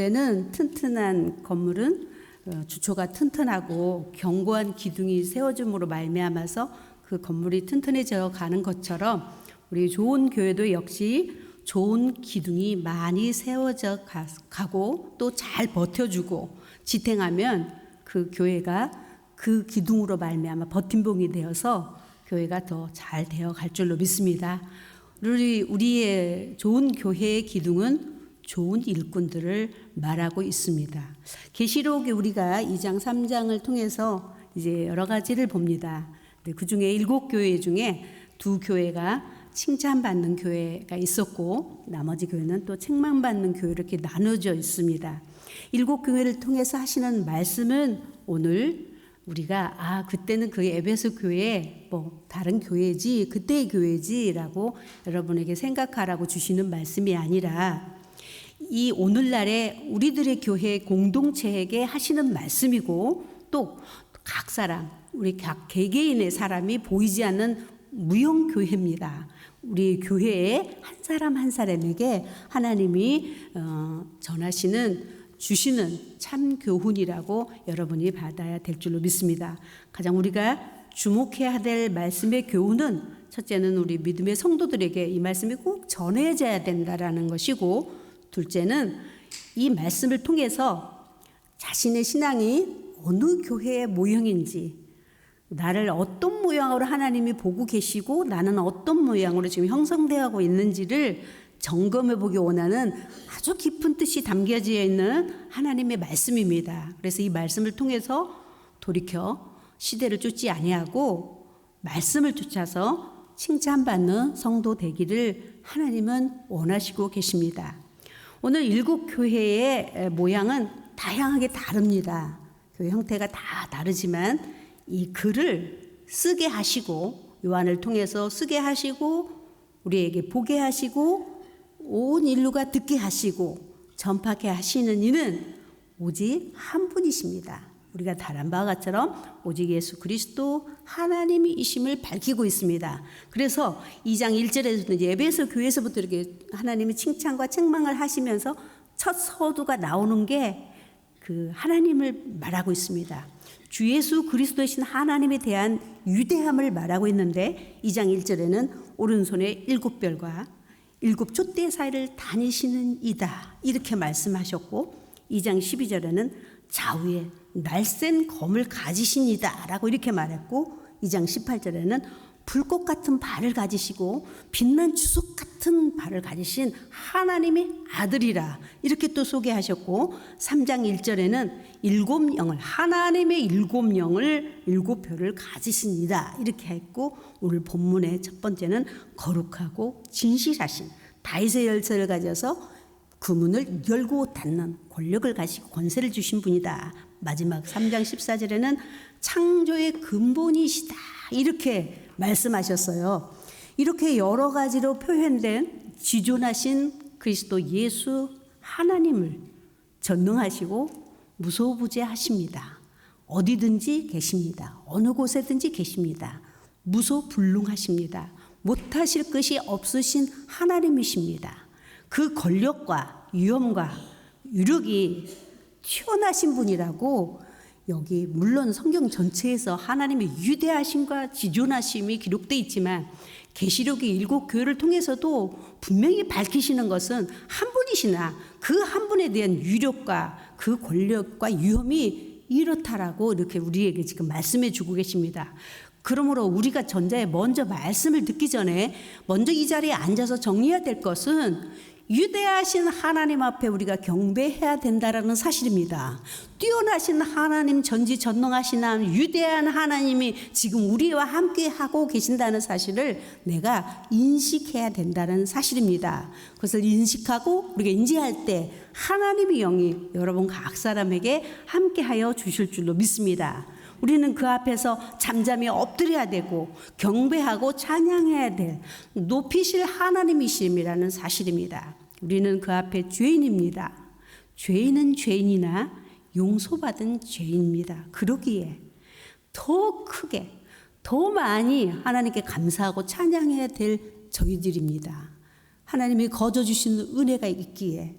건물에는 튼튼한 건물은 주초가 튼튼하고 견고한 기둥이 세워짐으로 말미암아서 그 건물이 튼튼해져 가는 것처럼 우리 좋은 교회도 역시 좋은 기둥이 많이 세워져 가고 또 잘 버텨주고 지탱하면 그 교회가 그 기둥으로 말미암아 버팀목이 되어서 교회가 더 잘 되어 갈 줄로 믿습니다. 우리의 좋은 교회의 기둥은 좋은 일꾼들을 말하고 있습니다. 계시록에 우리가 2장 3장을 통해서 이제 여러 가지를 봅니다. 그 중에 7교회 중에 2교회가 칭찬받는 교회가 있었고 나머지 교회는 또 책망받는 교회 이렇게 나눠져 있습니다. 7교회를 통해서 하시는 말씀은 오늘 우리가 그때는 그 에베소 교회 다른 교회지 그때의 교회지라고 여러분에게 생각하라고 주시는 말씀이 아니라 이 오늘날의 우리들의 교회 공동체에게 하시는 말씀이고 또 각 사람 우리 각 개개인의 사람이 보이지 않는 무형교회입니다. 우리 교회의 한 사람 한 사람에게 하나님이 주시는 참 교훈이라고 여러분이 받아야 될 줄로 믿습니다. 가장 우리가 주목해야 될 말씀의 교훈은 첫째는 우리 믿음의 성도들에게 이 말씀이 꼭 전해져야 된다라는 것이고 둘째는 이 말씀을 통해서 자신의 신앙이 어느 교회의 모형인지 나를 어떤 모양으로 하나님이 보고 계시고 나는 어떤 모양으로 지금 형성되어 있는지를 점검해 보기 원하는 아주 깊은 뜻이 담겨져 있는 하나님의 말씀입니다. 그래서 이 말씀을 통해서 돌이켜 시대를 쫓지 아니하고 말씀을 쫓아서 칭찬받는 성도 되기를 하나님은 원하시고 계십니다. 오늘 7교회의 모양은 다양하게 다릅니다. 교회 형태가 다 다르지만 이 글을 쓰게 하시고 요한을 통해서 쓰게 하시고 우리에게 보게 하시고 온 인류가 듣게 하시고 전파케 하시는 이는 오직 한 분이십니다. 우리가 다 안 바와 것처럼 오직 예수 그리스도 하나님이심을 밝히고 있습니다. 그래서 2장 1절에서 에베소 교회에서부터 이렇게 하나님의 칭찬과 책망을 하시면서 첫 서두가 나오는 게 그 하나님을 말하고 있습니다. 주 예수 그리스도이신 하나님에 대한 위대함을 말하고 있는데 2장 1절에는 오른손에 7별과 7촛대 사이를 다니시는 이다 이렇게 말씀하셨고 2장 12절에는 좌우에 날쌘 검을 가지신 이다 라고 이렇게 말했고 2장 18절에는 불꽃 같은 발을 가지시고 빛난 주석 같은 발을 가지신 하나님의 아들이라 이렇게 또 소개하셨고 3장 1절에는 7영을 하나님의 7영을 7표를 가지신 이다 이렇게 했고 오늘 본문의 첫 번째는 거룩하고 진실하신 다윗의 열쇠를 가져서 그 문을 열고 닫는 권력을 가지고 권세를 주신 분이다. 마지막 3장 14절에는 창조의 근본이시다 이렇게 말씀하셨어요. 이렇게 여러 가지로 표현된 지존하신 그리스도 예수 하나님을 전능하시고 무소부재하십니다. 어디든지 계십니다. 어느 곳에든지 계십니다. 무소불능하십니다. 못하실 것이 없으신 하나님이십니다. 그 권력과 위엄과 유력이 튀어나신 분이라고 여기 물론 성경 전체에서 하나님의 위대하심과 지존하심이 기록되어 있지만 계시록의 7교회를 통해서도 분명히 밝히시는 것은 한 분이시나 그 한 분에 대한 위력과 그 권력과 위엄이 이렇다라고 이렇게 우리에게 지금 말씀해 주고 계십니다. 그러므로 우리가 전자에 먼저 말씀을 듣기 전에 먼저 이 자리에 앉아서 정리해야 될 것은 위대하신 하나님 앞에 우리가 경배해야 된다라는 사실입니다. 뛰어나신 하나님 전지전능하신 위대한 하나님이 지금 우리와 함께 하고 계신다는 사실을 내가 인식해야 된다는 사실입니다. 그것을 인식하고 우리가 인지할 때 하나님의 영이 여러분 각 사람에게 함께하여 주실 줄로 믿습니다. 우리는 그 앞에서 잠잠히 엎드려야 되고 경배하고 찬양해야 될 높이실 하나님이심이라는 사실입니다. 우리는 그 앞에 죄인입니다. 죄인은 죄인이나 용서받은 죄인입니다. 그러기에 더 크게 더 많이 하나님께 감사하고 찬양해야 될 저희들입니다. 하나님이 거저 주시는 은혜가 있기에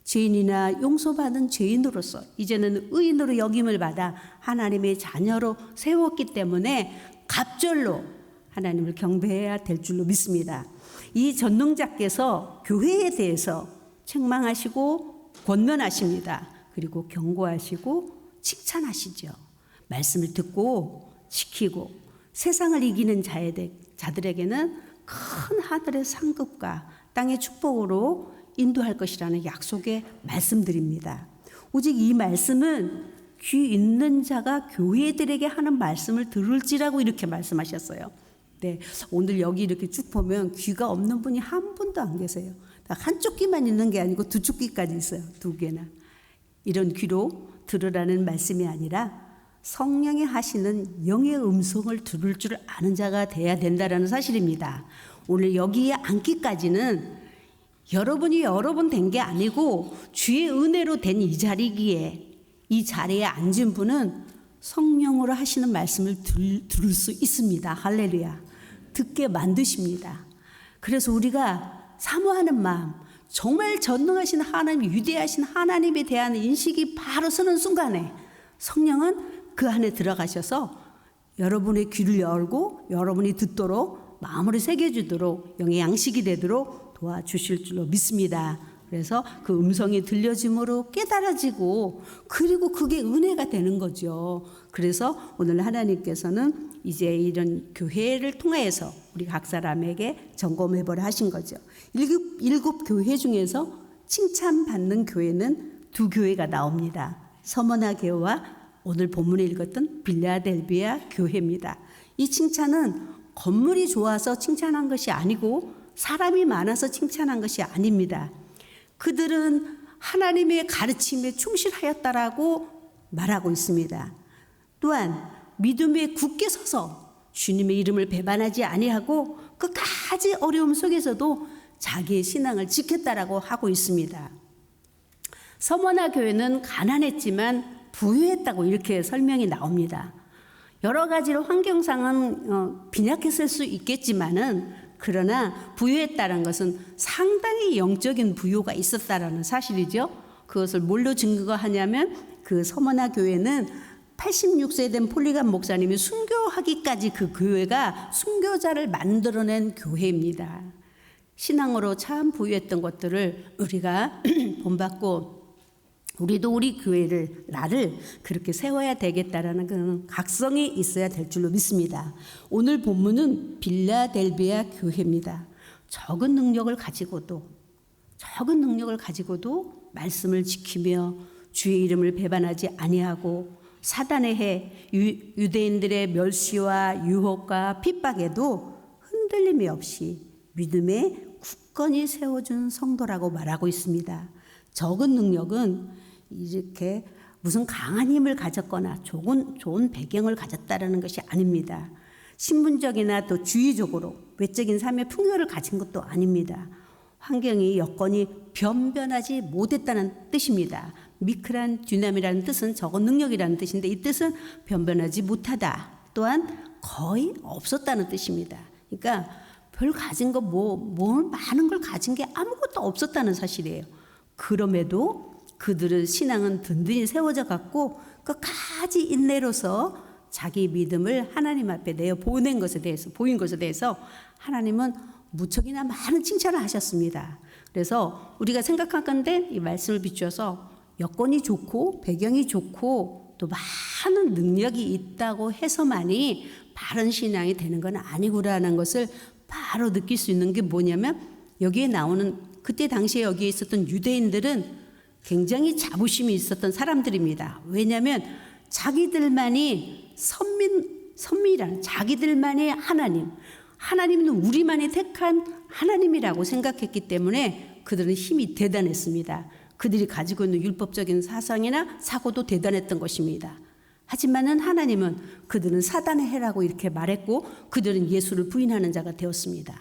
죄인이나 용서받은 죄인으로서 이제는 의인으로 여김을 받아 하나님의 자녀로 세웠기 때문에 갑절로 하나님을 경배해야 될 줄로 믿습니다. 이 전능자께서 교회에 대해서 책망하시고 권면하십니다. 그리고 경고하시고 칭찬하시죠. 말씀을 듣고 지키고 세상을 이기는 자들에게는 큰 하늘의 상급과 땅의 축복으로 인도할 것이라는 약속의 말씀드립니다. 오직 이 말씀은 귀 있는 자가 교회들에게 하는 말씀을 들을지라고 이렇게 말씀하셨어요. 네, 오늘 여기 이렇게 쭉 보면 귀가 없는 분이 한 분도 안 계세요. 한쪽 귀만 있는 게 아니고 두 쪽 귀까지 있어요. 두 개나. 이런 귀로 들으라는 말씀이 아니라 성령이 하시는 영의 음성을 들을 줄 아는 자가 돼야 된다는 사실입니다. 오늘 여기에 앉기까지는 여러분이 여러분 된 게 아니고 주의 은혜로 된 이 자리기에 이 자리에 앉은 분은 성령으로 하시는 말씀을 들을 수 있습니다. 할렐루야. 듣게 만드십니다. 그래서 우리가 사모하는 마음, 정말 전능하신 하나님, 위대하신 하나님에 대한 인식이 바로 서는 순간에 성령은 그 안에 들어가셔서 여러분의 귀를 열고 여러분이 듣도록 마음으로 새겨주도록 영의 양식이 되도록 도와주실 줄로 믿습니다. 그래서 그 음성이 들려짐으로 깨달아지고 그리고 그게 은혜가 되는 거죠. 그래서 오늘 하나님께서는 이제 이런 교회를 통해서 우리 각 사람에게 점검해보라 하신 거죠. 일곱 교회 중에서 칭찬받는 교회는 두 교회가 나옵니다. 서머나 교회와 오늘 본문에 읽었던 빌라델비아 교회입니다. 이 칭찬은 건물이 좋아서 칭찬한 것이 아니고 사람이 많아서 칭찬한 것이 아닙니다. 그들은 하나님의 가르침에 충실하였다라고 말하고 있습니다. 또한 믿음에 굳게 서서 주님의 이름을 배반하지 아니하고 끝까지 어려움 속에서도 자기의 신앙을 지켰다라고 하고 있습니다. 서머나 교회는 가난했지만 부유했다고 이렇게 설명이 나옵니다. 여러 가지로 환경상은 빈약했을 수 있겠지만은 그러나 부유했다는 것은 상당히 영적인 부유가 있었다라는 사실이죠. 그것을 뭘로 증거하냐면 그 서머나 교회는 86세 된 폴리감 목사님이 순교하기까지 그 교회가 순교자를 만들어낸 교회입니다. 신앙으로 참 부유했던 것들을 우리가 본받고 우리도 우리 교회를 나를 그렇게 세워야 되겠다라는 그런 각성이 있어야 될 줄로 믿습니다. 오늘 본문은 빌라델비아 교회입니다. 적은 능력을 가지고도 말씀을 지키며 주의 이름을 배반하지 아니하고 사단의 해 유대인들의 멸시와 유혹과 핍박에도 흔들림이 없이 믿음에 굳건히 세워준 성도라고 말하고 있습니다. 적은 능력은 이렇게 무슨 강한 힘을 가졌거나 좋은 배경을 가졌다라는 것이 아닙니다. 신분적이나 또 주의적으로 외적인 삶의 풍요를 가진 것도 아닙니다. 환경이 여건이 변변하지 못했다는 뜻입니다. 미크란 듀남이라는 뜻은 적은 능력이라는 뜻인데 이 뜻은 변변하지 못하다 또한 거의 없었다는 뜻입니다. 그러니까 별 가진 거 많은 걸 가진 게 아무것도 없었다는 사실이에요. 그럼에도 그들의 신앙은 든든히 세워져 갔고 끝까지 인내로서 자기 믿음을 하나님 앞에 내어 보인 것에 대해서 하나님은 무척이나 많은 칭찬을 하셨습니다. 그래서 우리가 생각한 건데 이 말씀을 비추어서 여건이 좋고 배경이 좋고 또 많은 능력이 있다고 해서만이 바른 신앙이 되는 건 아니구라는 것을 바로 느낄 수 있는 게 뭐냐면 여기에 나오는 그때 당시에 여기에 있었던 유대인들은 굉장히 자부심이 있었던 사람들입니다. 왜냐하면 자기들만이 선미라는 자기들만의 하나님은 우리만이 택한 하나님이라고 생각했기 때문에 그들은 힘이 대단했습니다. 그들이 가지고 있는 율법적인 사상이나 사고도 대단했던 것입니다. 하지만은 하나님은 그들은 사단의 해라고 이렇게 말했고 그들은 예수를 부인하는 자가 되었습니다.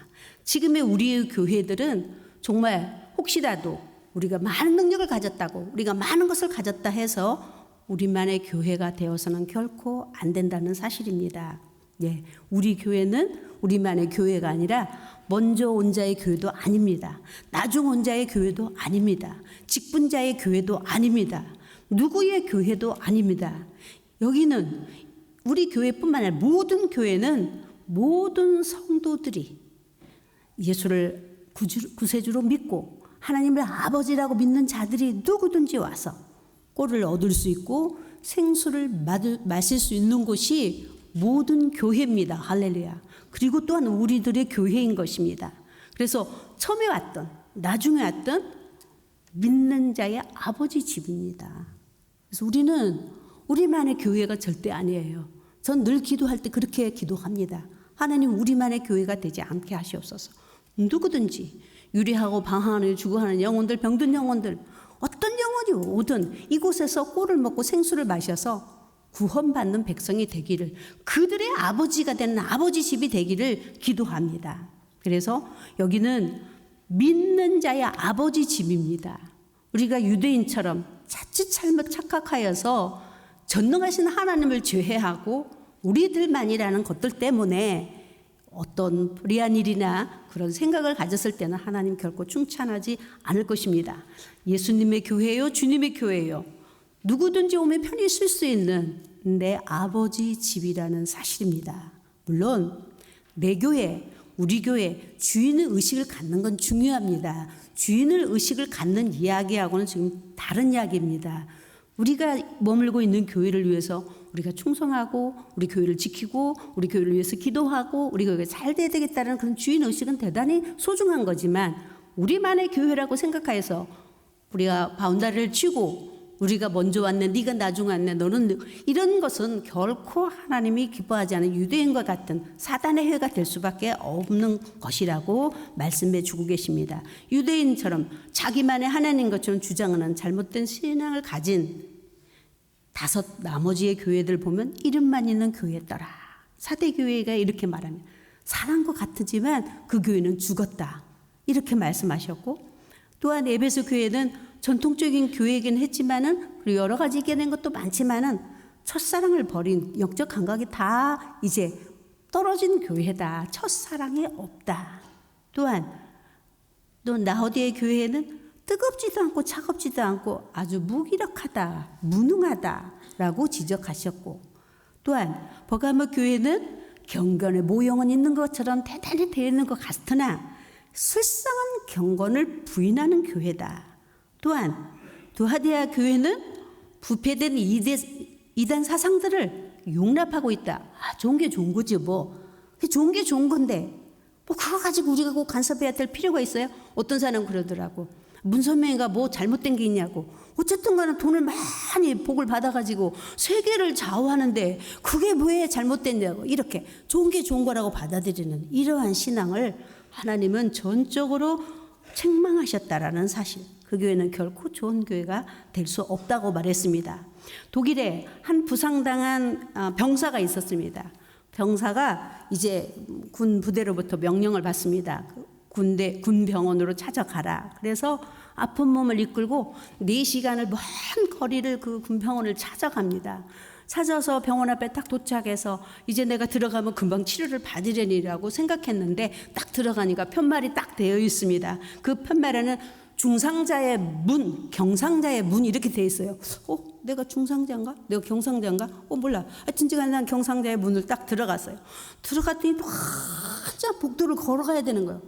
지금의 우리의 교회들은 정말 혹시라도 우리가 많은 능력을 가졌다고 우리가 많은 것을 가졌다 해서 우리만의 교회가 되어서는 결코 안 된다는 사실입니다. 예, 우리 교회는 우리만의 교회가 아니라 먼저 온 자의 교회도 아닙니다. 나중 온 자의 교회도 아닙니다. 직분자의 교회도 아닙니다. 누구의 교회도 아닙니다. 여기는 우리 교회뿐만 아니라 모든 교회는 모든 성도들이 예수를 구세주로 믿고 하나님을 아버지라고 믿는 자들이 누구든지 와서 꼴을 얻을 수 있고 생수를 마실 수 있는 곳이 모든 교회입니다. 할렐루야. 그리고 또한 우리들의 교회인 것입니다. 그래서 처음에 왔던 나중에 왔던 믿는 자의 아버지 집입니다. 그래서 우리는 우리만의 교회가 절대 아니에요. 전 늘 기도할 때 그렇게 기도합니다. 하나님 우리만의 교회가 되지 않게 하시옵소서. 누구든지 유리하고 방황하는 죽어가는 영혼들, 병든 영혼들, 어떤 영혼이 오든 이곳에서 꼴을 먹고 생수를 마셔서 구원받는 백성이 되기를, 그들의 아버지가 되는 아버지 집이 되기를 기도합니다. 그래서 여기는 믿는 자의 아버지 집입니다. 우리가 유대인처럼 자칫 잘못 착각하여서 전능하신 하나님을 죄해하고 우리들만이라는 것들 때문에 어떤 불의한 일이나 그런 생각을 가졌을 때는 하나님 결코 충찬하지 않을 것입니다. 예수님의 교회요, 주님의 교회요, 누구든지 오면 편히 쓸 수 있는 내 아버지 집이라는 사실입니다. 물론 내 교회, 우리 교회 주인의 의식을 갖는 건 중요합니다. 주인의 의식을 갖는 이야기하고는 지금 다른 이야기입니다. 우리가 머물고 있는 교회를 위해서 우리가 충성하고 우리 교회를 지키고 우리 교회를 위해서 기도하고 우리 교회가 잘 돼야 되겠다는 그런 주인의식은 대단히 소중한 거지만, 우리만의 교회라고 생각해서 우리가 바운다리를 치고 우리가 먼저 왔네, 네가 나중 왔네, 너는 이런 것은 결코 하나님이 기뻐하지 않은 유대인과 같은 사단의 회가 될 수밖에 없는 것이라고 말씀해 주고 계십니다. 유대인처럼 자기만의 하나님 것처럼 주장하는 잘못된 신앙을 가진 다섯 나머지의 교회들 보면 이름만 있는 교회더라. 사대교회가 이렇게 말합니다. 살한 것 같지만 그 교회는 죽었다, 이렇게 말씀하셨고, 또한 에베소 교회는 전통적인 교회이긴 했지만은 그리고 여러 가지 이겨낸 것도 많지만은 첫사랑을 버린 영적 감각이 다 이제 떨어진 교회다. 첫사랑이 없다. 또한 또 라오디의 교회는 뜨겁지도 않고 차갑지도 않고 아주 무기력하다, 무능하다라고 지적하셨고, 또한 버가모 교회는 경건의 모형은 있는 것처럼 대단히 되어 있는 것 같으나 실상은 경건을 부인하는 교회다. 또한 두하디아 교회는 부패된 이단 사상들을 용납하고 있다. 좋은 게 좋은 거지 뭐. 좋은 게 좋은 건데 뭐 그거 가지고 우리가 꼭 간섭해야 될 필요가 있어요? 어떤 사람은 그러더라고. 문선명이가 뭐 잘못된 게 있냐고. 어쨌든 간에 돈을 많이 복을 받아가지고 세계를 좌우하는데 그게 왜 잘못됐냐고. 이렇게 좋은 게 좋은 거라고 받아들이는 이러한 신앙을 하나님은 전적으로 책망하셨다라는 사실. 그 교회는 결코 좋은 교회가 될 수 없다고 말했습니다. 독일에 한 부상당한 병사가 있었습니다. 병사가 이제 군 부대로부터 명령을 받습니다. 군 병원으로 찾아가라. 그래서 아픈 몸을 이끌고 4시간을 먼 거리를 그 군병원을 찾아갑니다. 찾아서 병원 앞에 딱 도착해서 이제 내가 들어가면 금방 치료를 받으려니라고 생각했는데 딱 들어가니까 편말이 딱 되어 있습니다. 그 편말에는 중상자의 문, 경상자의 문 이렇게 되어 있어요. 내가 중상자인가? 내가 경상자인가? 몰라. 하여튼 난 경상자의 문을 딱 들어갔어요. 들어갔더니 완전 복도를 걸어가야 되는 거예요.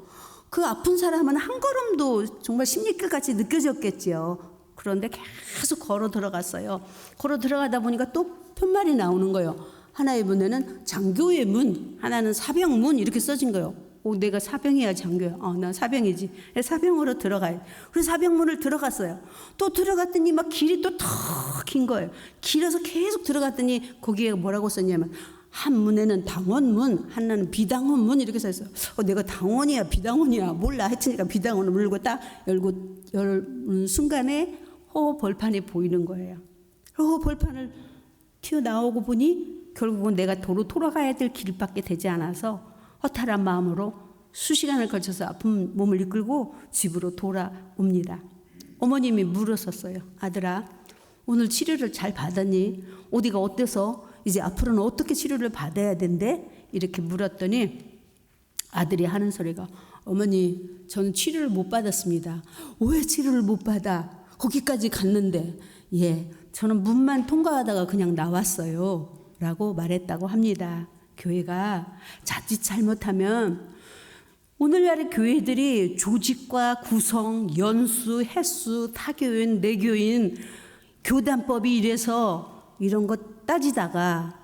그 아픈 사람은 한 걸음도 정말 십리길같이 느껴졌겠지요. 그런데 계속 걸어 들어갔어요. 걸어 들어가다 보니까 또 편말이 나오는 거예요. 하나의 문에는 장교의 문, 하나는 사병문 이렇게 써진 거예요. 내가 사병이야 장교야? 난 사병이지. 사병으로 들어가요. 그래서 사병문을 들어갔어요. 또 들어갔더니 막 길이 또 더 긴 거예요. 길어서 계속 들어갔더니 거기에 뭐라고 썼냐면 한 문에는 당원문, 하나는 비당원문 이렇게 써 있어요. 내가 당원이야 비당원이야 몰라. 하여튼니까 비당원을 물고 딱 열 순간에 호흡 벌판이 보이는 거예요. 호흡 벌판을 튀어나오고 보니 결국은 내가 도로 돌아가야 될 길밖에 되지 않아서 허탈한 마음으로 수시간을 거쳐서 아픈 몸을 이끌고 집으로 돌아옵니다. 어머님이 물었었어요. 아들아, 오늘 치료를 잘 받았니? 어디가 어때서 이제 앞으로는 어떻게 치료를 받아야 된대? 이렇게 물었더니 아들이 하는 소리가 어머니 저는 치료를 못 받았습니다. 왜 치료를 못 받아? 거기까지 갔는데 예 저는 문만 통과하다가 그냥 나왔어요 라고 말했다고 합니다. 교회가 자칫 잘못하면 오늘날의 교회들이 조직과 구성, 연수, 횟수, 타교인, 내교인, 교단법이 이래서 이런 것 따지다가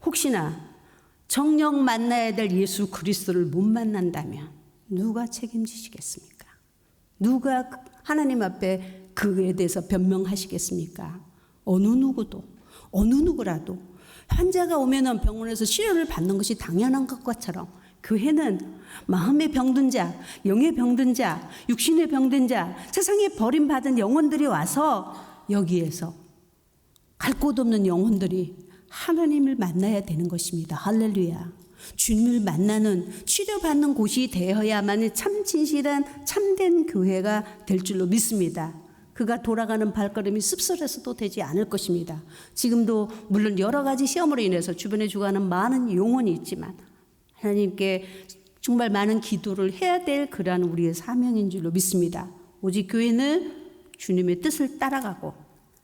혹시나 정녕 만나야 될 예수 그리스도를 못 만난다면 누가 책임지시겠습니까? 누가 하나님 앞에 그에 대해서 변명하시겠습니까? 어느 누구도, 어느 누구라도 환자가 오면 병원에서 치료를 받는 것이 당연한 것처럼 교회는 마음의 병든 자, 영의 병든 자, 육신의 병든 자, 세상에 버림받은 영혼들이 와서 여기에서 갈 곳 없는 영혼들이 하나님을 만나야 되는 것입니다. 할렐루야. 주님을 만나는 치료받는 곳이 되어야만 참 진실한 참된 교회가 될 줄로 믿습니다. 그가 돌아가는 발걸음이 씁쓸해서도 되지 않을 것입니다. 지금도 물론 여러 가지 시험으로 인해서 주변에 죽어가는 많은 영혼이 있지만 하나님께 정말 많은 기도를 해야 될 그러한 우리의 사명인 줄로 믿습니다. 오직 교회는 주님의 뜻을 따라가고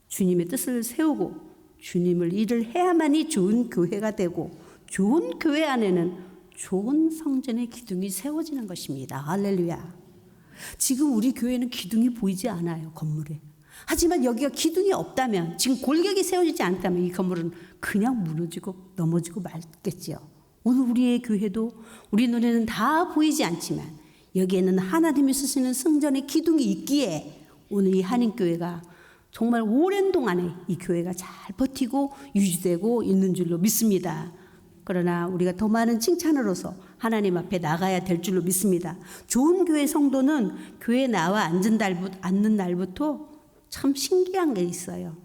주님의 뜻을 세우고 주님을 일을 해야만이 좋은 교회가 되고 좋은 교회 안에는 좋은 성전의 기둥이 세워지는 것입니다. 할렐루야. 지금 우리 교회는 기둥이 보이지 않아요. 건물에. 하지만 여기가 기둥이 없다면 지금 골격이 세워지지 않다면 이 건물은 그냥 무너지고 넘어지고 말겠지요. 오늘 우리의 교회도 우리 눈에는 다 보이지 않지만 여기에는 하나님이 쓰시는 성전의 기둥이 있기에 오늘 이 한인교회가 정말 오랜 동안에 이 교회가 잘 버티고 유지되고 있는 줄로 믿습니다. 그러나 우리가 더 많은 칭찬으로서 하나님 앞에 나가야 될 줄로 믿습니다. 좋은 교회 성도는 교회에 나와 앉는 날부터 참 신기한 게 있어요.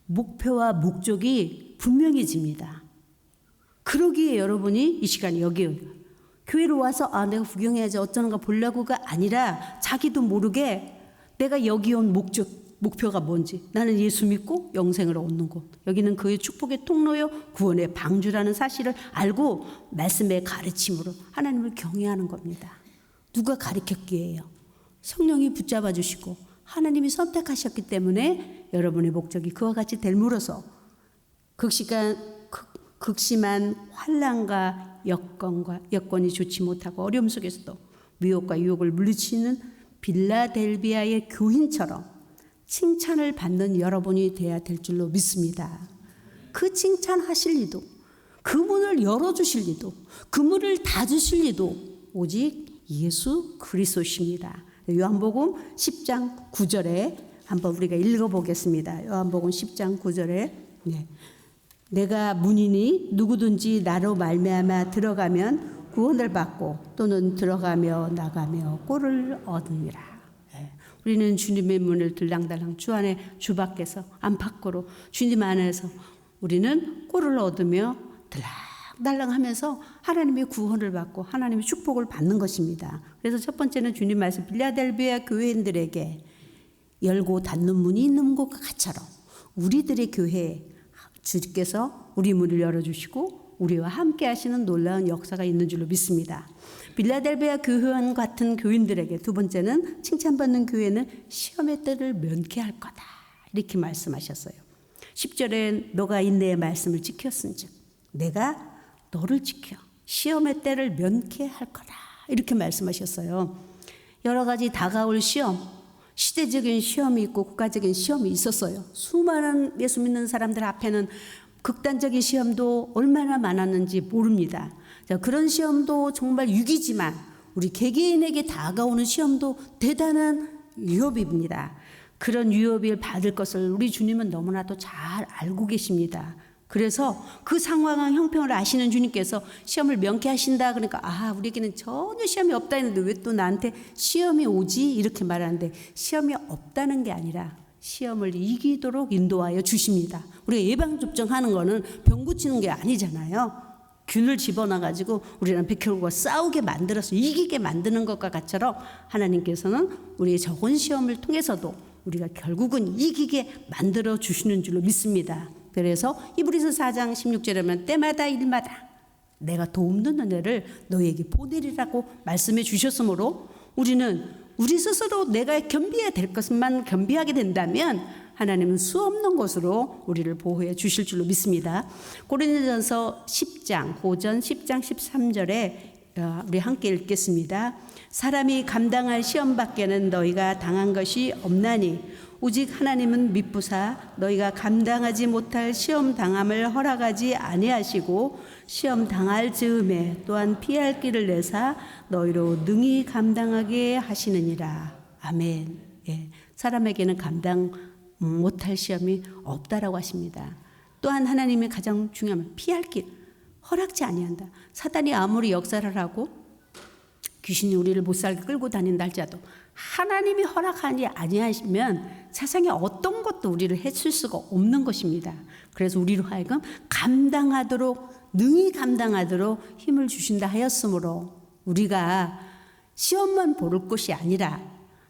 목표와 목적이 분명해집니다. 그러기에 여러분이 이 시간 여기 교회로 와서 내가 구경해야지 어쩌는가 보려고가 아니라 자기도 모르게 내가 여기 온 목표가 뭔지 나는 예수 믿고 영생을 얻는 곳 여기는 그의 축복의 통로요 구원의 방주라는 사실을 알고 말씀의 가르침으로 하나님을 경외하는 겁니다. 누가 가르쳤기에요? 성령이 붙잡아 주시고 하나님이 선택하셨기 때문에 여러분의 목적이 그와 같이 됨으로써 극심한 환난과 여건이 좋지 못하고 어려움 속에서도 미혹과 유혹을 물리치는 빌라델비아의 교인처럼 칭찬을 받는 여러분이 되어야 될 줄로 믿습니다. 그 칭찬하실 리도 그 문을 열어주실 리도 그 문을 닫으실 리도 오직 예수 그리스도십니다. 요한복음 10장 9절에 한번 우리가 읽어보겠습니다. 요한복음 10장 9절에 내가 문이니 누구든지 나로 말미암아 들어가면 구원을 받고 또는 들어가며 나가며 꼴을 얻으리라. 우리는 주님의 문을 들랑달랑 주 안에 주 밖에서 안팎으로 주님 안에서 우리는 꼴을 얻으며 들랑달랑하면서 하나님의 구원을 받고 하나님의 축복을 받는 것입니다. 그래서 첫 번째는 주님 말씀 빌라델비아 교회인들에게 열고 닫는 문이 있는 것처럼 우리들의 교회에 주께서 우리 문을 열어주시고 우리와 함께 하시는 놀라운 역사가 있는 줄로 믿습니다. 빌라델비아 교회와 같은 교인들에게 두 번째는 칭찬받는 교회는 시험의 때를 면케할 거다. 이렇게 말씀하셨어요. 10절에 너가 인내의 말씀을 지켰은즉 내가 너를 지켜 시험의 때를 면케할 거다. 이렇게 말씀하셨어요. 여러 가지 다가올 시험, 시대적인 시험이 있고 국가적인 시험이 있었어요. 수많은 예수 믿는 사람들 앞에는 극단적인 시험도 얼마나 많았는지 모릅니다. 그런 시험도 정말 위기지만 우리 개개인에게 다가오는 시험도 대단한 위협입니다. 그런 위협을 받을 것을 우리 주님은 너무나도 잘 알고 계십니다. 그래서 그 상황과 형편을 아시는 주님께서 시험을 면케하신다 그러니까 우리에게는 전혀 시험이 없다 했는데 왜 또 나한테 시험이 오지? 이렇게 말하는데 시험이 없다는 게 아니라 시험을 이기도록 인도하여 주십니다. 우리가 예방접종하는 거는 병 고치는 게 아니잖아요. 균을 집어넣어가지고 우리랑 백혈과 싸우게 만들어서 이기게 만드는 것과 같처럼 하나님께서는 우리의 적은 시험을 통해서도 우리가 결국은 이기게 만들어 주시는 줄로 믿습니다. 그래서 히브리서 4장 16절에 보면 때마다 일마다 내가 돕는 은혜를 너희에게 보내리라고 말씀해 주셨으므로 우리는 우리 스스로 내가 겸비해야 될 것만 겸비하게 된다면 하나님은 수없는 것으로 우리를 보호해 주실 줄로 믿습니다. 고린도전서 10장 고전 10장 13절에 우리 함께 읽겠습니다. 사람이 감당할 시험 밖에는 너희가 당한 것이 없나니 오직 하나님은 미쁘사 너희가 감당하지 못할 시험 당함을 허락하지 아니하시고 시험 당할 즈음에 또한 피할 길을 내사 너희로 능히 감당하게 하시느니라. 아멘. 예, 사람에게는 감당 못할 시험이 없다라고 하십니다. 또한 하나님의 가장 중요한 건 피할 길 허락지 아니한다. 사단이 아무리 역사를 하고 귀신이 우리를 못살게 끌고 다닌다 할지라도 하나님이 허락하지 아니하시면 세상에 어떤 것도 우리를 해칠 수가 없는 것입니다. 그래서 우리로 하여금 감당하도록 능히 감당하도록 힘을 주신다 하였으므로 우리가 시험만 볼 것이 아니라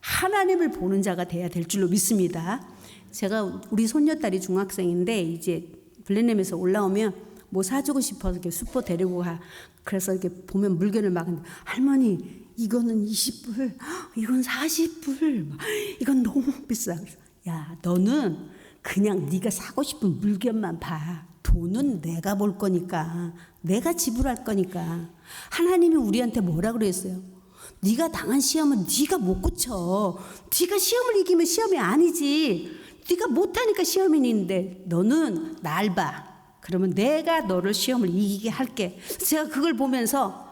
하나님을 보는 자가 돼야 될 줄로 믿습니다. 제가 우리 손녀딸이 중학생인데 이제 블레넴에서 올라오면 뭐 사주고 싶어서 이렇게 슈퍼 데리고 가. 그래서 이렇게 보면 물건을 막 할머니 이거는 20불, 이건 40불, 이건 너무 비싸. 야, 너는 그냥 네가 사고 싶은 물건만 봐. 돈은 내가 볼 거니까, 내가 지불할 거니까. 하나님이 우리한테 뭐라 그랬어요? 네가 당한 시험은 네가 못 고쳐. 네가 시험을 이기면 시험이 아니지. 네가 못하니까 시험이는데 너는 날 봐. 그러면 내가 너를 시험을 이기게 할게. 제가 그걸 보면서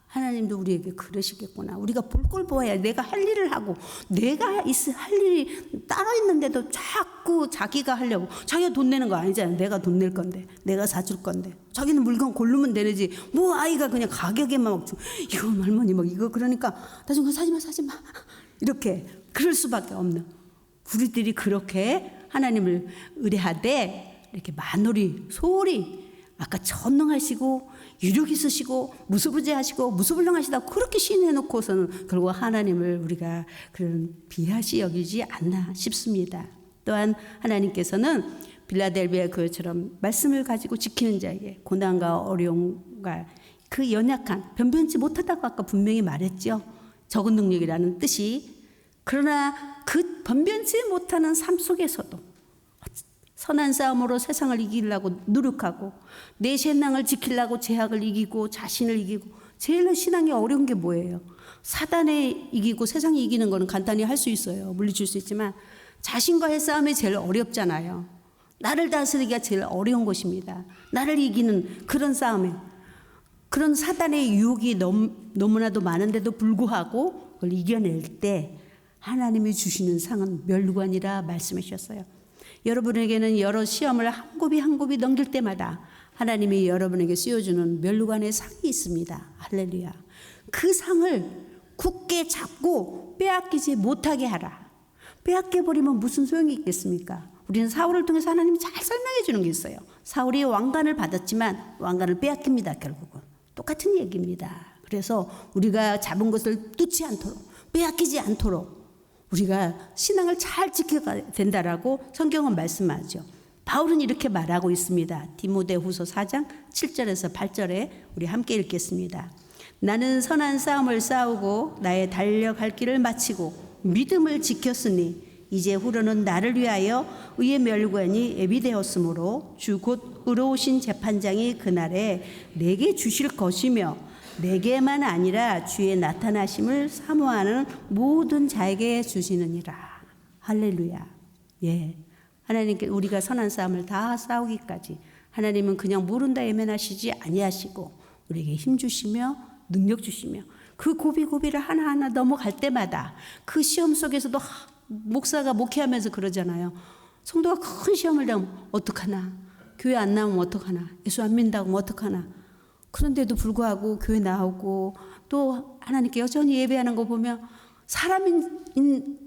하나님도 우리에게 그러시겠구나. 우리가 볼 걸 보아야 내가 할 일을 하고 내가 할 일이 따로 있는데도 자꾸 자기가 하려고. 자기가 돈 내는 거 아니잖아요. 내가 돈 낼 건데 내가 사줄 건데 자기는 물건 고르면 되지. 뭐 아이가 그냥 가격에만 막 이거 할머니 막 이거 그러니까 나중에 사지마 이렇게 그럴 수밖에 없는 우리들이 그렇게 하나님을 의뢰하되 이렇게 만홀히 소홀히 아까 전능하시고 유력 있으시고 무소부재하시고 무소불능하시다고 그렇게 시인해놓고서는 결국 하나님을 우리가 그런 비하시 여기지 않나 싶습니다. 또한 하나님께서는 빌라델비아 교회처럼 말씀을 가지고 지키는 자에게 고난과 어려움과 그 연약한 변변치 못하다고 아까 분명히 말했죠. 적은 능력이라는 뜻이. 그러나 그 변변치 못하는 삶 속에서도 선한 싸움으로 세상을 이기려고 노력하고 내 신앙을 지키려고 제약을 이기고 자신을 이기고 제일 신앙이 어려운 게 뭐예요? 사단에 이기고 세상에 이기는 거는 간단히 할 수 있어요. 물리칠 수 있지만 자신과의 싸움이 제일 어렵잖아요. 나를 다스리기가 제일 어려운 것입니다. 나를 이기는 그런 싸움에 그런 사단의 유혹이 너무나도 많은데도 불구하고 그걸 이겨낼 때 하나님이 주시는 상은 멸관이라 말씀해 주셨어요. 여러분에게는 여러 시험을 한 곱이 넘길 때마다 하나님이 여러분에게 씌워주는 멸관의 상이 있습니다. 할렐루야. 그 상을 굳게 잡고 빼앗기지 못하게 하라. 빼앗겨버리면 무슨 소용이 있겠습니까? 우리는 사울을 통해서 하나님이 잘 설명해 주는 게 있어요. 사울이 왕관을 받았지만 왕관을 빼앗깁니다. 결국은 똑같은 얘기입니다. 그래서 우리가 잡은 것을 뚫지 않도록 빼앗기지 않도록 우리가 신앙을 잘 지켜야 된다라고 성경은 말씀하죠. 바울은 이렇게 말하고 있습니다. 디모데후서 4장 7절에서 8절에 우리 함께 읽겠습니다. 나는 선한 싸움을 싸우고 나의 달려갈 길을 마치고 믿음을 지켰으니 이제 후로는 나를 위하여 의의 멸관이 예비되었으므로 주 곧 의로우신 재판장이 그날에 내게 주실 것이며 내게만 아니라 주의 나타나심을 사모하는 모든 자에게 주시느니라. 할렐루야. 예, 하나님께 우리가 선한 싸움을 다 싸우기까지 하나님은 그냥 모른다 예면하시지 아니하시고 우리에게 힘 주시며 능력 주시며 그 고비고비를 하나하나 넘어갈 때마다 그 시험 속에서도 목사가 목회하면서 그러잖아요. 성도가 큰 시험을 당하면 어떡하나, 교회 안 나오면 어떡하나, 예수 안 믿는다고 하면 어떡하나. 그런데도 불구하고 교회 나오고 또 하나님께 여전히 예배하는 거 보면 사람인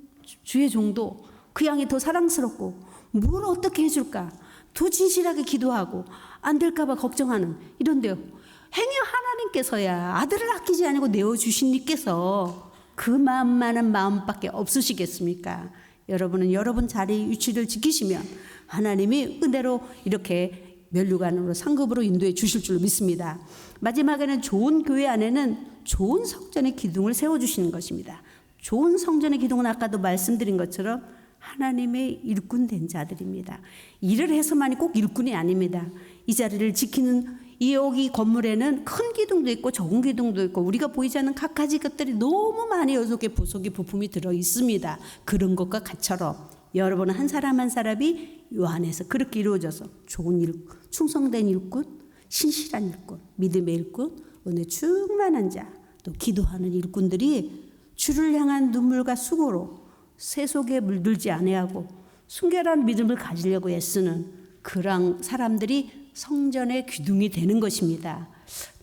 주의 종도 그 양이 더 사랑스럽고 뭘 어떻게 해줄까 더 진실하게 기도하고 안 될까 봐 걱정하는 이런데요. 행여 하나님께서야 아들을 아끼지 아니고 내어주신 이께서 그 마음만한 마음밖에 없으시겠습니까? 여러분은 여러분 자리 위치를 지키시면 하나님이 은혜로 이렇게 면류관으로 상급으로 인도해 주실 줄로 믿습니다. 마지막에는 좋은 교회 안에는 좋은 성전의 기둥을 세워주시는 것입니다. 좋은 성전의 기둥은 아까도 말씀드린 것처럼 하나님의 일꾼 된 자들입니다. 일을 해서만이 꼭 일꾼이 아닙니다. 이 자리를 지키는 여기 건물에는 큰 기둥도 있고 작은 기둥도 있고 우리가 보이지 않는 갖가지 것들이 너무 많이 여속의 보석의 부품이 들어 있습니다. 그런 것과 같처럼 여러분 한 사람 한 사람이 이 안에서 그렇게 이루어져서 좋은 일, 충성된 일꾼, 신실한 일꾼, 믿음의 일꾼, 은혜 충만한 자, 또 기도하는 일꾼들이 주를 향한 눈물과 수고로 새 속에 물들지 아니하고 순결한 믿음을 가지려고 애쓰는 그런 사람들이 성전의 기둥이 되는 것입니다.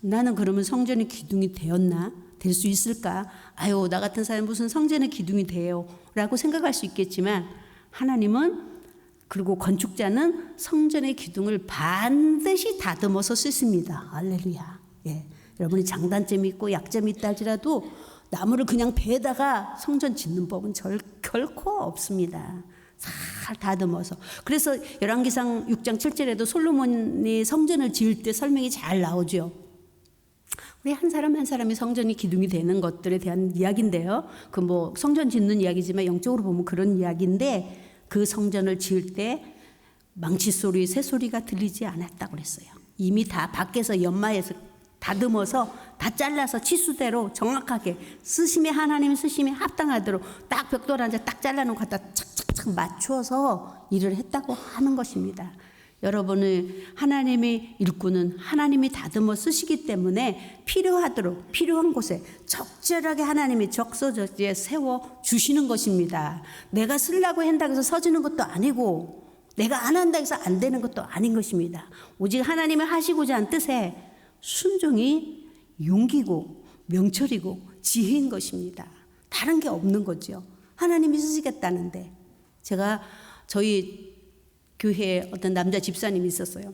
나는 그러면 성전의 기둥이 되었나? 될 수 있을까? 아유, 나 같은 사람이 무슨 성전의 기둥이 돼요? 라고 생각할 수 있겠지만 하나님은 그리고 건축자는 성전의 기둥을 반드시 다듬어서 쓰십니다. 할렐루야. 예. 여러분이 장단점이 있고 약점이 있다 할지라도 나무를 그냥 베다가 성전 짓는 법은 결코 없습니다. 잘 다듬어서. 그래서 열왕기상 6장 7절에도 솔로몬이 성전을 지을 때 설명이 잘 나오죠. 우리 한 사람 한 사람이 성전이 기둥이 되는 것들에 대한 이야기인데요. 그 뭐 성전 짓는 이야기지만 영적으로 보면 그런 이야기인데 그 성전을 지을 때 망치 소리, 새 소리가 들리지 않았다고 그랬어요. 이미 다 밖에서 연마해서 다듬어서 다 잘라서 치수대로 정확하게 쓰심에 하나님 쓰심에 합당하도록 딱 벽돌 한 자 딱 잘라놓고 갖다 착착착 맞추어서 일을 했다고 하는 것입니다. 여러분의 하나님의 일꾼은 하나님이 다듬어 쓰시기 때문에 필요하도록 필요한 곳에 적절하게 하나님이 적소적지에 세워 주시는 것입니다. 내가 쓰려고 한다고 해서 서지는 것도 아니고 내가 안 한다고 해서 안 되는 것도 아닌 것입니다. 오직 하나님이 하시고자 한 뜻에 순종이 용기고 명철이고 지혜인 것입니다. 다른 게 없는 거죠. 하나님이 쓰시겠다는데 제가 저희 교회에 어떤 남자 집사님이 있었어요.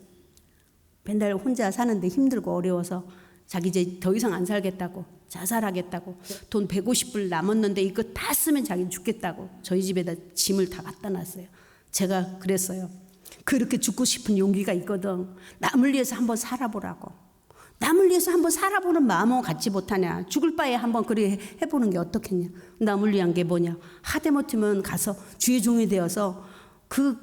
맨날 혼자 사는데 힘들고 어려워서 자기 이제 더 이상 안 살겠다고 자살하겠다고 돈 150불 남았는데 이거 다 쓰면 자기는 죽겠다고 저희 집에다 짐을 다 갖다 놨어요. 제가 그랬어요. 그렇게 죽고 싶은 용기가 있거든. 남을 위해서 한번 살아보라고. 남을 위해서 한번 살아보는 마음은 갖지 못하냐. 죽을 바에 한번 그래 해보는 게 어떻겠냐. 남을 위한 게 뭐냐. 하다못하면 가서 주의 종이 되어서 그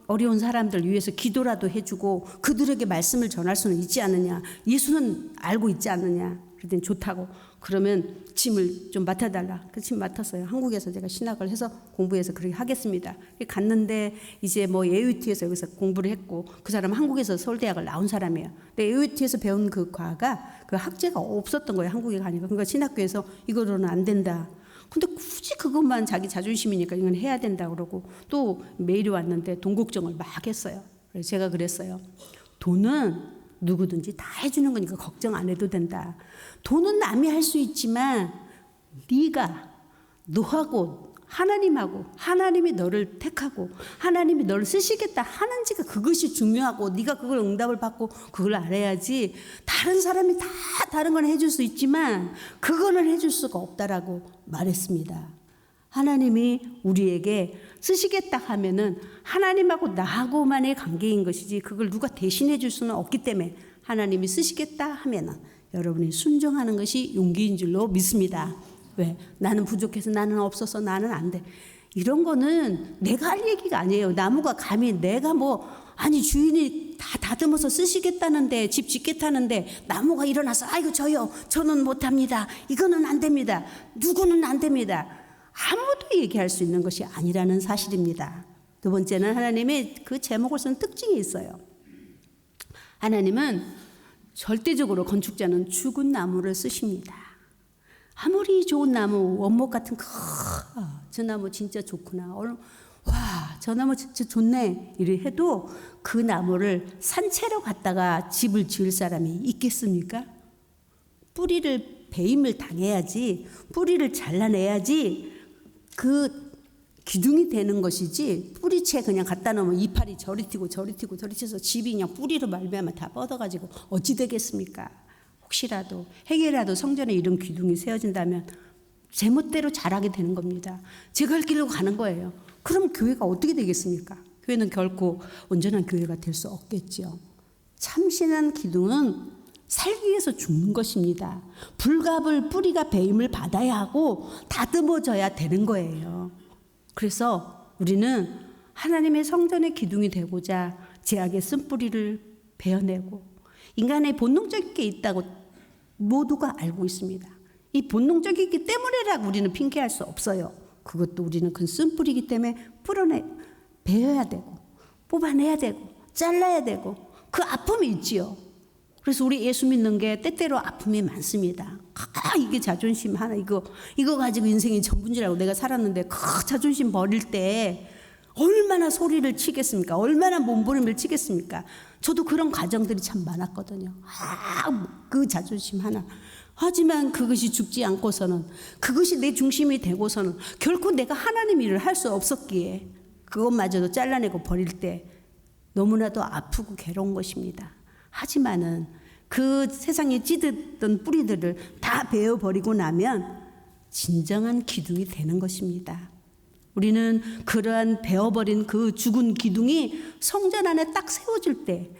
어려운 사람들 위해서 기도라도 해주고 그들에게 말씀을 전할 수는 있지 않느냐. 예수는 알고 있지 않느냐. 그랬더니 좋다고. 그러면 짐을 좀 맡아달라. 그 짐 맡았어요. 한국에서 제가 신학을 해서 공부해서 그렇게 하겠습니다. 갔는데 이제 뭐 AUT에서 여기서 공부를 했고 그 사람은 한국에서 서울대학을 나온 사람이에요. 근데 AUT에서 배운 그 과가 그 학제가 없었던 거예요. 한국에 가니까. 그러니까 신학교에서 이거로는 안 된다. 근데 굳이 그것만 자기 자존심이니까 이건 해야 된다 그러고 또 메일이 왔는데 돈 걱정을 막 했어요. 그래서 제가 그랬어요. 돈은 누구든지 다 해주는 거니까 걱정 안 해도 된다. 돈은 남이 할 수 있지만 네가 너하고 하나님하고 하나님이 너를 택하고 하나님이 너를 쓰시겠다 하는지가 그것이 중요하고 네가 그걸 응답을 받고 그걸 알아야지. 다른 사람이 다 다른 건 해줄 수 있지만 그거는 해줄 수가 없다라고 말했습니다. 하나님이 우리에게 쓰시겠다 하면은 하나님하고 나하고만의 관계인 것이지 그걸 누가 대신해 줄 수는 없기 때문에 하나님이 쓰시겠다 하면은 여러분이 순종하는 것이 용기인 줄로 믿습니다. 왜? 나는 부족해서 나는 없어서 나는 안 돼. 이런 거는 내가 할 얘기가 아니에요. 나무가 감히 내가 뭐 아니 주인이 다 다듬어서 쓰시겠다는데 집 짓겠다는데 나무가 일어나서 아이고 저는 못합니다. 이거는 안 됩니다. 누구는 안 됩니다. 아무도 얘기할 수 있는 것이 아니라는 사실입니다. 두 번째는 하나님의 그 제목을 쓴 특징이 있어요. 하나님은 절대적으로 건축자는 죽은 나무를 쓰십니다. 아무리 좋은 나무, 원목 같은 저 나무 진짜 좋구나. 와, 저 나무 진짜 좋네. 이래 해도 그 나무를 산채로 갖다가 집을 지을 사람이 있겠습니까? 뿌리를 배임을 당해야지, 뿌리를 잘라내야지 그 기둥이 되는 것이지 뿌리채 그냥 갖다 놓으면 이파리 저리 튀고 저리 튀고 저리 튀어서 집이 그냥 뿌리로 말미암아 다 뻗어가지고 어찌 되겠습니까? 혹시라도 해계라도 성전에 이런 기둥이 세워진다면 제멋대로 자라게 되는 겁니다. 제 갈 길로 가는 거예요. 그럼 교회가 어떻게 되겠습니까? 교회는 결코 온전한 교회가 될 수 없겠죠. 참신한 기둥은 살기 위해서 죽는 것입니다. 불갑을 뿌리가 배임을 받아야 하고 다듬어져야 되는 거예요. 그래서 우리는 하나님의 성전의 기둥이 되고자 제약의 쓴뿌리를 베어내고 인간의 본능적인 게 있다고 모두가 알고 있습니다. 이 본능적이기 때문에라고 우리는 핑계할 수 없어요. 그것도 우리는 그 쓴뿌리이기 때문에 베어야 되고 뽑아내야 되고 잘라야 되고 그 아픔이 있지요. 그래서 우리 예수 믿는 게 때때로 아픔이 많습니다. 이게 자존심 하나 이거 가지고 인생이 전부인 줄 알고 내가 살았는데 그 자존심 버릴 때 얼마나 소리를 치겠습니까? 얼마나 몸부림을 치겠습니까? 저도 그런 과정들이 참 많았거든요. 그 자존심 하나. 하지만 그것이 죽지 않고서는, 그것이 내 중심이 되고서는 결코 내가 하나님 일을 할 수 없었기에 그것마저도 잘라내고 버릴 때 너무나도 아프고 괴로운 것입니다. 하지만은 그 세상에 찌든 뿌리들을 다 베어버리고 나면 진정한 기둥이 되는 것입니다. 우리는 그러한 베어버린 그 죽은 기둥이 성전 안에 딱 세워질 때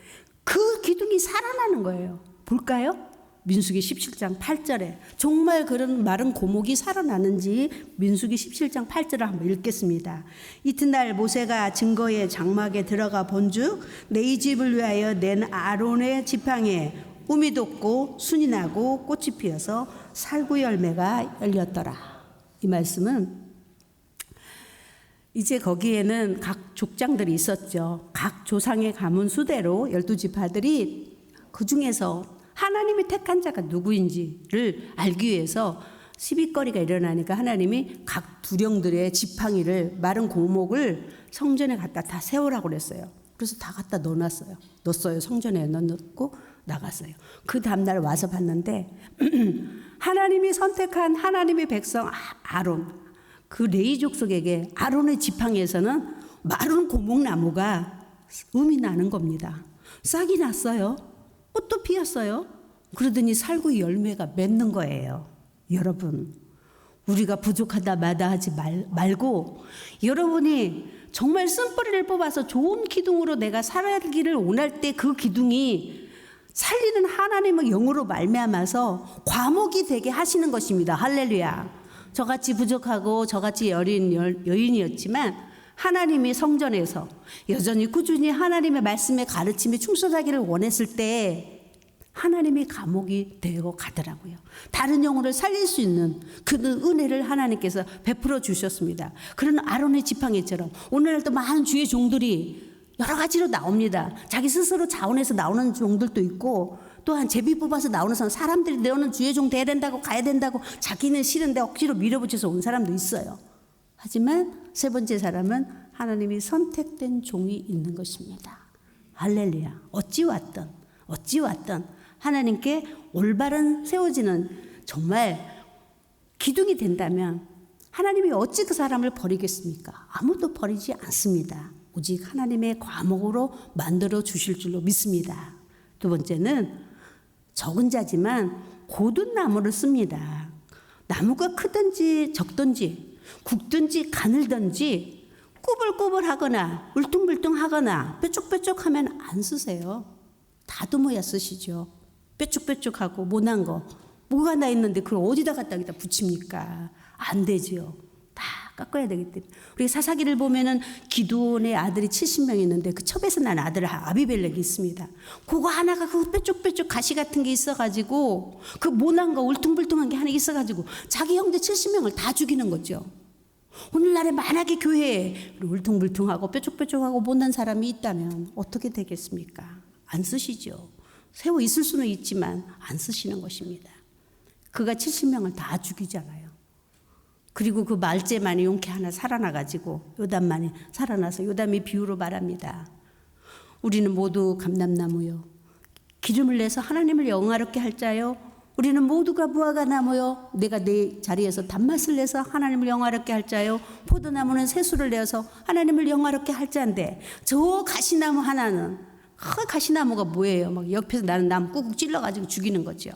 그 기둥이 살아나는 거예요. 볼까요? 민수기 17장 8절에 정말 그런 마른 고목이 살아나는지 민수기 17장 8절을 한번 읽겠습니다. 이튿날 모세가 증거의 장막에 들어가 본즉 내 집을 위하여 낸 아론의 지팡이에 움이 돋고 순이 나고 꽃이 피어서 살구 열매가 열렸더라. 이 말씀은 이제 거기에는 각 족장들이 있었죠. 각 조상의 가문 수대로 12지파들이 그 중에서 하나님이 택한 자가 누구인지를 알기 위해서 시비거리가 일어나니까 하나님이 각 두령들의 지팡이를 마른 고목을 성전에 갖다 다 세우라고 그랬어요. 그래서 다 갖다 넣었어요. 성전에 넣고 나갔어요. 그 다음날 와서 봤는데 하나님이 선택한 하나님의 백성 아론, 그 레위 족속에게 아론의 지팡이에서는 마른 고목나무가 음이 나는 겁니다. 싹이 났어요. 꽃도 피었어요. 그러더니 살구 열매가 맺는 거예요. 여러분, 우리가 부족하다 마다하지 말고 여러분이 정말 쓴뿌리를 뽑아서 좋은 기둥으로 내가 살기를 원할 때 그 기둥이 살리는 하나님의 영으로 말미암아서 과목이 되게 하시는 것입니다. 할렐루야. 저같이 부족하고 저같이 여린 여인이었지만 하나님이 성전에서 여전히 꾸준히 하나님의 말씀에 가르침에 충실하기를 원했을 때 하나님이 감옥이 되고 가더라고요. 다른 영혼을 살릴 수 있는 그 은혜를 하나님께서 베풀어 주셨습니다. 그런 아론의 지팡이처럼 오늘날도 많은 주의 종들이 여러 가지로 나옵니다. 자기 스스로 자원해서 나오는 종들도 있고 또한 제비 뽑아서 나오는 사람들이 너는 주의 종 돼야 된다고 가야 된다고 자기는 싫은데 억지로 밀어붙여서 온 사람도 있어요. 하지만 세 번째 사람은 하나님이 선택된 종이 있는 것입니다. 할렐루야. 어찌 왔든 하나님께 올바른 세워지는 정말 기둥이 된다면 하나님이 어찌 그 사람을 버리겠습니까? 아무도 버리지 않습니다. 오직 하나님의 과목으로 만들어 주실 줄로 믿습니다. 두 번째는 적은 자지만 고든 나무를 씁니다. 나무가 크든지 적든지 굵든지 가늘든지 꾸불꾸불하거나 울퉁불퉁하거나 뾰족뾰족하면 안 쓰세요. 다듬어야 쓰시죠. 뾰족뾰족하고 모난 거 뭐가 나 있는데 그걸 어디다 갖다 붙입니까? 안 되지요. 다 깎아야 되기 때문에. 우리 사사기를 보면은 기드온의 아들이 70명 있는데 그 첩에서 난 아들 아비멜렉이 있습니다. 그거 하나가 그 뾰족뾰족 가시 같은 게 있어가지고 그 모난 거 울퉁불퉁한 게 하나 있어가지고 자기 형제 70명을 다 죽이는 거죠. 오늘날에 만약에 교회에 울퉁불퉁하고 뾰족뾰족하고 못난 사람이 있다면 어떻게 되겠습니까? 안 쓰시죠. 세워 있을 수는 있지만 안 쓰시는 것입니다. 그가 70명을 다 죽이잖아요. 그리고 그 말제만이 용케 하나 살아나가지고 요담만이 살아나서 요담이 비유로 말합니다. 우리는 모두 감람나무요. 기름을 내서 하나님을 영화롭게 할 자요. 우리는 모두가 무화과 나무요. 내가 내 자리에서 단맛을 내서 하나님을 영화롭게 할 자요. 포도나무는 새수를 내어서 하나님을 영화롭게 할 자인데 저 가시나무 하나는 가시나무가 뭐예요? 막 옆에서 나는 나무 꾹꾹 찔러가지고 죽이는 거죠.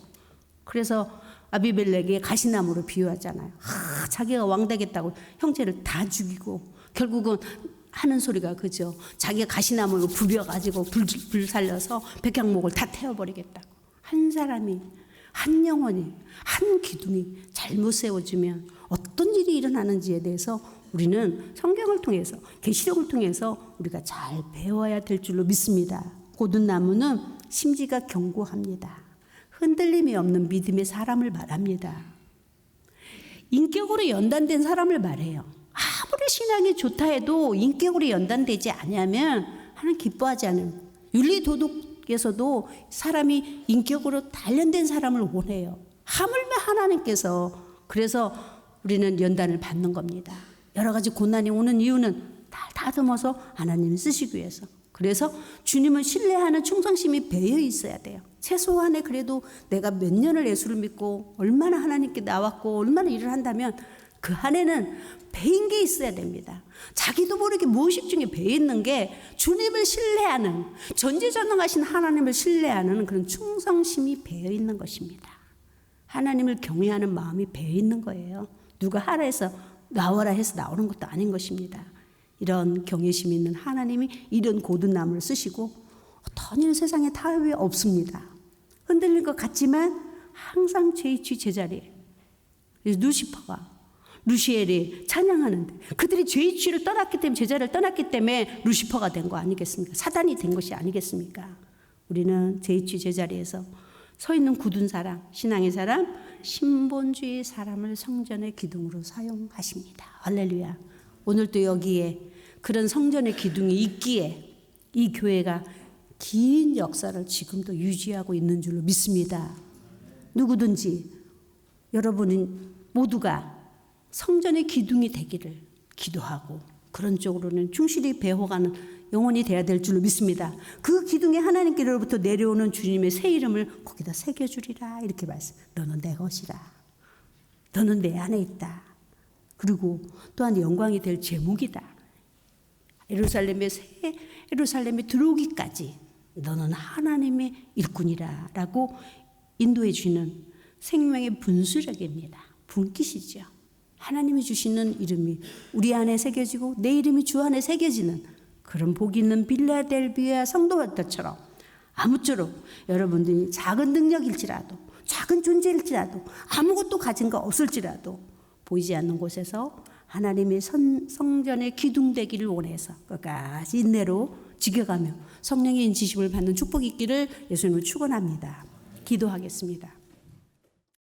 그래서 아비멜렉이 가시나무로 비유하잖아요. 자기가 왕 되겠다고 형제를 다 죽이고 결국은 하는 소리가 그죠. 자기가 가시나무 부벼가지고 불 살려서 백향목을 다 태워버리겠다고. 한 사람이, 한 영혼이, 한 기둥이 잘못 세워지면 어떤 일이 일어나는지에 대해서 우리는 성경을 통해서, 계시록을 통해서 우리가 잘 배워야 될 줄로 믿습니다. 고든 나무는 심지가 견고합니다. 흔들림이 없는 믿음의 사람을 말합니다. 인격으로 연단된 사람을 말해요. 아무리 신앙이 좋다 해도 인격으로 연단되지 않으면 하나님 기뻐하지 않은, 윤리 도덕에서도 사람이 인격으로 단련된 사람을 원해요. 하물며 하나님께서, 그래서 우리는 연단을 받는 겁니다. 여러 가지 고난이 오는 이유는 다 다듬어서 하나님을 쓰시기 위해서. 그래서 주님을 신뢰하는 충성심이 배어 있어야 돼요. 최소한에 그래도 내가 몇 년을 예수를 믿고 얼마나 하나님께 나왔고 얼마나 일을 한다면 그 안에는 배인 게 있어야 됩니다. 자기도 모르게 무의식 중에 배어 있는 게 주님을 신뢰하는, 전지전능하신 하나님을 신뢰하는 그런 충성심이 배어 있는 것입니다. 하나님을 경외하는 마음이 배어 있는 거예요. 누가 하라 해서 나와라 해서 나오는 것도 아닌 것입니다. 이런 경외심 있는 하나님이 이런 고든 나무를 쓰시고 어떤 일 세상에 타협이 없습니다. 흔들릴 것 같지만 항상 죄의치 제자리에. 루시퍼가, 루시엘이 찬양하는데 그들이 죄의치를 떠났기 때문에, 제자를 떠났기 때문에 루시퍼가 된 거 아니겠습니까? 사단이 된 것이 아니겠습니까? 우리는 죄의치 제자리에서 서 있는 굳은 사람, 신앙의 사람, 신본주의 사람을 성전의 기둥으로 사용하십니다. 할렐루야. 오늘도 여기에 그런 성전의 기둥이 있기에 이 교회가 긴 역사를 지금도 유지하고 있는 줄로 믿습니다. 누구든지 여러분 모두가 성전의 기둥이 되기를 기도하고 그런 쪽으로는 충실히 배워가는 영혼이 되어야 될 줄로 믿습니다. 그 기둥에 하나님께로부터 내려오는 주님의 새 이름을 거기다 새겨주리라 이렇게 말씀. 너는 내 것이라. 너는 내 안에 있다. 그리고 또한 영광이 될 제목이다. 예루살렘에 새 예루살렘에 들어오기까지 너는 하나님의 일꾼이라 라고 인도해 주시는 생명의 분수력입니다. 분깃이죠. 하나님이 주시는 이름이 우리 안에 새겨지고 내 이름이 주 안에 새겨지는 그런 복이 있는 빌라델비아 성도들처럼 아무쪼록 여러분들이 작은 능력일지라도 작은 존재일지라도 아무것도 가진 거 없을지라도 보이지 않는 곳에서 하나님의 성전의 기둥되기를 원해서 끝까지 인내로 지켜가며 성령의 인치심을 받는 축복이 있기를 예수님을 축원합니다. 기도하겠습니다.